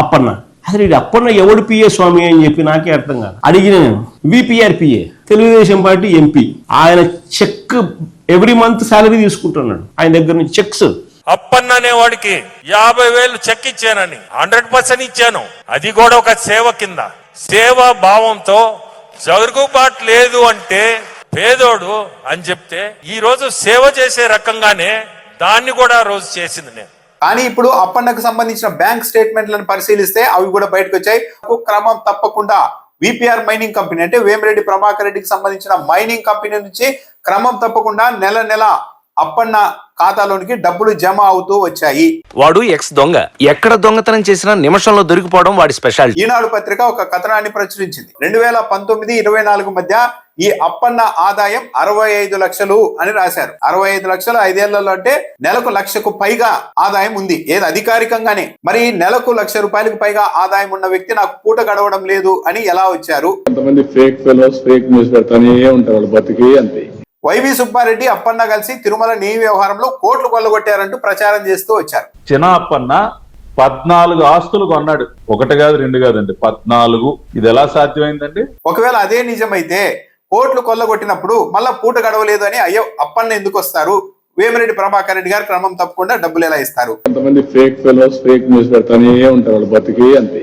అప్పన్న. అసలు ఇది అప్పన్న ఎవడు పిఏ స్వామి అని చెప్పి నాకే అర్థం కాదు. అడిగిన నేను VPR PA, Telugu Desam party MP. ఆయన చెక్ ఎవ్రీ మంత్ శాలరీ తీసుకుంటున్నాడు ఆయన దగ్గర నుంచి చెక్స్. అప్పన్న అనేవాడికి 50,000 చెక్ ఇచ్చానని 100% ఇచ్చాను. అది కూడా ఒక సేవ కింద, సేవా భావంతో. జరుగుబాటు లేదు అంటే పేదోడు అని చెప్తే ఈ రోజు సేవ చేసే రకంగానే దాన్ని కూడా రోజు చేసింది నేను. కానీ ఇప్పుడు అప్పన్నకు సంబంధించిన బ్యాంక్ స్టేట్మెంట్లను పరిశీలిస్తే అవి కూడా బయటకు వచ్చాయి. క్రమం తప్పకుండా విపిఆర్ మైనింగ్ కంపెనీ అంటే వేమిరెడ్డి ప్రభాకర్ రెడ్డికి సంబంధించిన మైనింగ్ కంపెనీ నుంచి క్రమం తప్పకుండా నెల నెల అప్పన్న ఖాతాలోనికి డబ్బులు జమ అవుతూ వచ్చాయి. వాడు ఎక్స్ దొంగ, ఎక్కడ దొంగతనం చేసినా నిమిషంలో దొరికిపోవడం వాడి స్పెషాలిటీ. ఈనాడు పత్రిక ఒక కథనాన్ని ప్రచురించింది. 2019-24 మధ్య ఈ అప్పన్న ఆదాయం 65 లక్షలు అని రాశారు. 65 లక్షలు 5 ఏళ్లలో అంటే నెలకు 1,00,000కు పైగా ఆదాయం ఉంది, ఏది అధికారికంగానే. మరి నెలకు 1,00,000 రూపాయలకు పైగా ఆదాయం ఉన్న వ్యక్తి నాకు పూట గడవడం లేదు అని ఎలా వచ్చారు? కొంతమంది ఫేక్ ఫెలోస్ ఫేక్ న్యూస్ పెడతానే ఉంటారు, వాళ్ళు బతికి అంతే. వైవి సుబ్బారెడ్డి అప్పన్న కలిసి తిరుమల నీ వ్యవహారంలో కోట్లు కొల్లగొట్టారంటూ ప్రచారం చేస్తూ వచ్చారు. చిన్న అప్పన్న 14 ఆస్తులు కొన్నాడు, 1 కాదు 2 కాదండి, 14. ఇది ఎలా సాధ్యమైందండి? ఒకవేళ అదే నిజమైతే కోట్లు కొల్లగొట్టినప్పుడు మళ్ళా పూట గడవలేదు అని అయ్యో అప్పన్న ఎందుకు వస్తారు? వేమిరెడ్డి ప్రభాకర్ రెడ్డి గారు క్రమం తప్పకుండా డబ్బులు ఎలా ఇస్తారు? కొంతమంది ఫేక్ ఫెలోస్ ఫేక్ న్యూస్ పెడతానే ఉంటారు, వాళ్ళు బతికి అంతే.